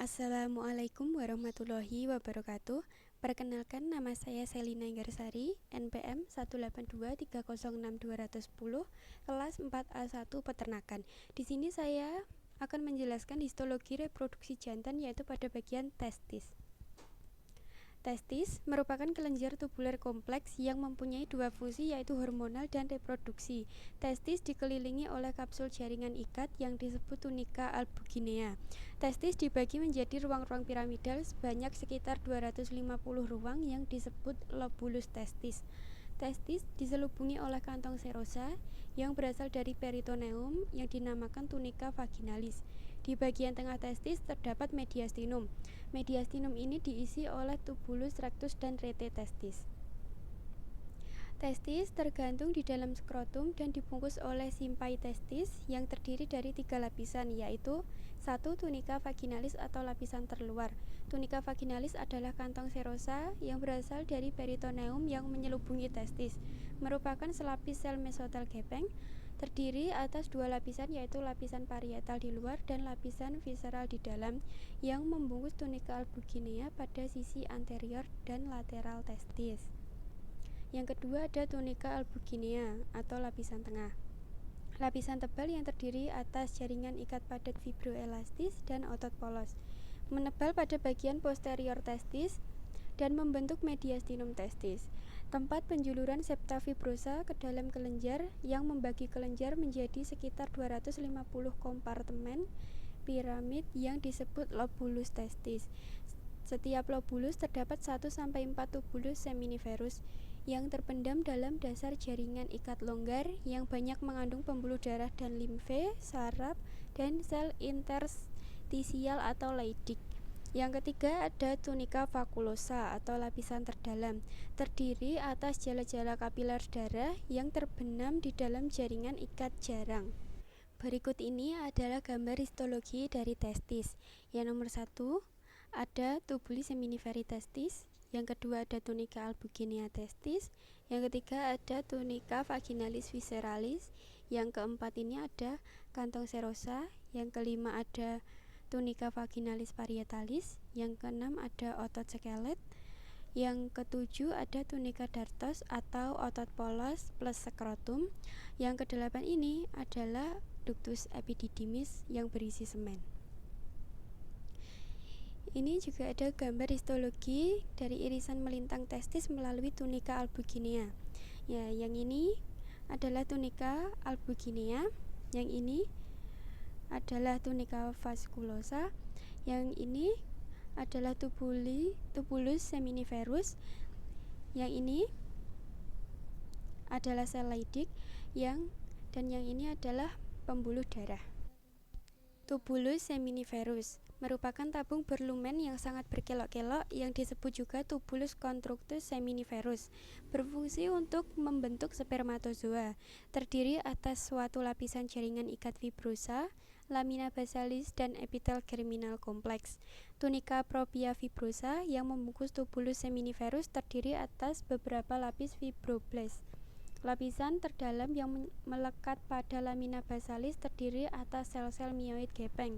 Assalamualaikum warahmatullahi wabarakatuh. Perkenalkan, nama saya Selina Inggarsari, NPM 182306210, kelas 4A1 Peternakan. Di sini saya akan menjelaskan histologi reproduksi jantan, yaitu pada bagian testis. Testis merupakan kelenjar tubuler kompleks yang mempunyai dua fungsi, yaitu hormonal dan reproduksi. Testis dikelilingi oleh kapsul jaringan ikat yang disebut tunika albuginea. Testis dibagi menjadi ruang-ruang piramidal sebanyak sekitar 250 ruang yang disebut lobulus testis. Testis diselubungi oleh kantong serosa yang berasal dari peritoneum yang dinamakan tunika vaginalis. Di bagian tengah testis terdapat mediastinum. Mediastinum ini diisi oleh tubulus rectus dan rete testis. Testis tergantung di dalam skrotum dan dibungkus oleh simpai testis yang terdiri dari 3 lapisan, yaitu 1. Tunika vaginalis atau lapisan terluar. Tunika vaginalis adalah kantong serosa yang berasal dari peritoneum yang menyelubungi testis, merupakan selapis sel mesotel gepeng, terdiri atas 2 lapisan, yaitu lapisan parietal di luar dan lapisan visceral di dalam, yang membungkus tunika albuginea pada sisi anterior dan lateral testis. Yang kedua ada tunika albuginea atau lapisan tengah. Lapisan tebal yang terdiri atas jaringan ikat padat fibroelastis dan otot polos, menebal pada bagian posterior testis dan membentuk mediastinum testis, tempat penjuluran septa fibrosa ke dalam kelenjar yang membagi kelenjar menjadi sekitar 250 kompartemen piramid yang disebut lobulus testis. Setiap lobulus terdapat 1-4 tubulus seminiferus yang terpendam dalam dasar jaringan ikat longgar yang banyak mengandung pembuluh darah dan limfe, saraf, dan sel interstisial atau Leydig. Yang ketiga ada tunika vakulosa atau lapisan terdalam, terdiri atas jala-jala kapiler darah yang terbenam di dalam jaringan ikat jarang. Berikut ini adalah gambar histologi dari testis. Yang nomor 1 ada tubuli seminiferi testis, yang kedua ada tunika albuginea testis, yang ketiga ada tunika vaginalis visceralis, yang keempat ini ada kantong serosa, yang kelima ada tunika vaginalis parietalis, yang keenam ada otot skelet, yang ketujuh ada tunika dartos atau otot polos plus skrotum, yang kedelapan ini adalah ductus epididymis yang berisi semen. Ini juga ada gambar histologi dari irisan melintang testis melalui tunika albuginea. Ya, yang ini adalah tunika albuginea, yang ini adalah tunika vasculosa, yang ini adalah tubulus seminiferus, yang ini adalah sel Leydig, dan yang ini adalah pembuluh darah. Tubulus seminiferus merupakan tabung berlumen yang sangat berkelok-kelok yang disebut juga tubulus constructus seminiferus, berfungsi untuk membentuk spermatozoa, terdiri atas suatu lapisan jaringan ikat fibrosa, lamina basalis, dan epitel germinal kompleks. Tunika propia fibrosa yang membungkus tubulus seminiferus terdiri atas beberapa lapis fibroblast. Lapisan terdalam yang melekat pada lamina basalis terdiri atas sel-sel mioid gepeng.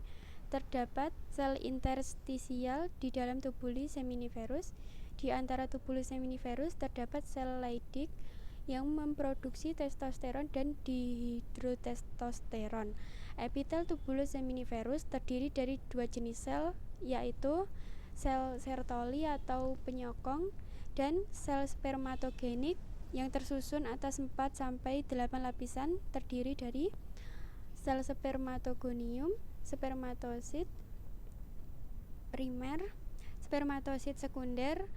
Terdapat sel interstisial di dalam tubuli seminiferus. Di antara tubulus seminiferus terdapat sel Leydig yang memproduksi testosteron dan dihidrotestosteron. Epitel tubulus seminiferus terdiri dari 2 jenis sel, yaitu sel Sertoli atau penyokong dan sel spermatogenik yang tersusun atas 4-8 lapisan, terdiri dari sel spermatogonium, spermatosit primer, spermatosit sekunder,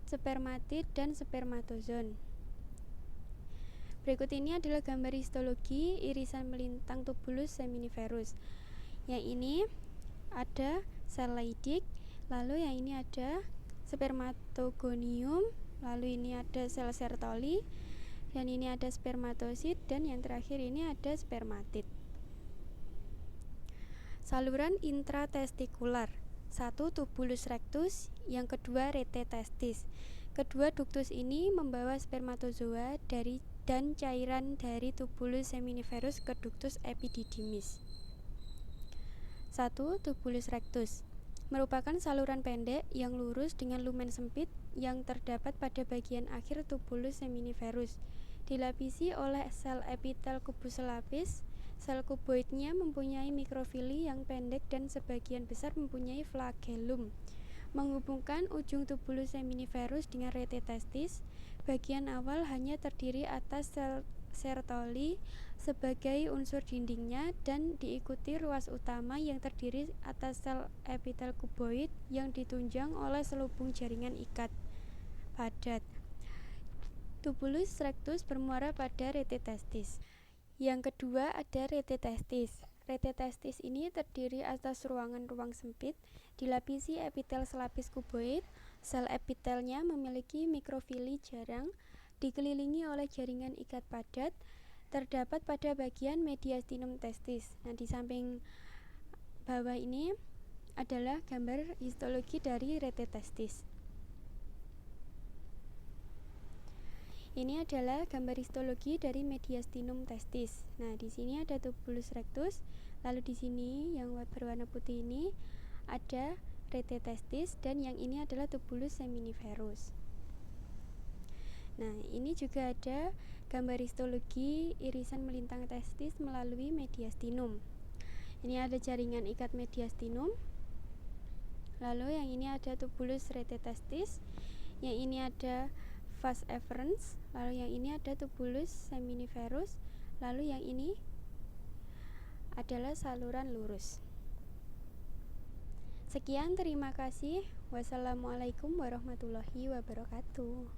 spermatid, dan spermatozon. Berikut ini adalah gambar histologi irisan melintang tubulus seminiferus. Yang ini ada sel Leydig, lalu yang ini ada spermatogonium, lalu ini ada sel Sertoli, dan ini ada spermatosit, dan yang terakhir ini ada spermatid. Saluran intratestikular. 1. Tubulus rectus, yang kedua rete testis. Kedua duktus ini membawa spermatozoa dan cairan dari tubulus seminiferus ke ductus epididymis. 1. Tubulus rectus. merupakan saluran pendek yang lurus dengan lumen sempit yang terdapat pada bagian akhir tubulus seminiferus. Dilapisi oleh sel epitel kubus selapis, sel kuboidnya mempunyai mikrofili yang pendek dan sebagian besar mempunyai flagellum. Menghubungkan ujung tubulus seminiferus dengan rete testis, bagian awal hanya terdiri atas sel Sertoli sebagai unsur dindingnya dan diikuti ruas utama yang terdiri atas sel epitel kuboid yang ditunjang oleh selubung jaringan ikat padat. Tubulus rectus bermuara pada rete testis. Yang kedua ada rete testis. Rete testis ini terdiri atas ruangan-ruang sempit, dilapisi epitel selapis kuboid, sel epitelnya memiliki mikrofili jarang, dikelilingi oleh jaringan ikat padat, terdapat pada bagian mediastinum testis. Nah, di samping bawah ini adalah gambar histologi dari rete testis. Ini adalah gambar histologi dari mediastinum testis. Nah, di sini ada tubulus rectus, lalu di sini yang berwarna putih ini ada rete testis dan yang ini adalah tubulus seminiferus. Nah, ini juga ada gambar histologi irisan melintang testis melalui mediastinum. Ini ada jaringan ikat mediastinum. Lalu yang ini ada tubulus rete testis. Yang ini ada vas efferens. Lalu yang ini ada tubulus seminiferus. Lalu yang ini adalah saluran lurus. Sekian, terima kasih. Wassalamualaikum warahmatullahi wabarakatuh.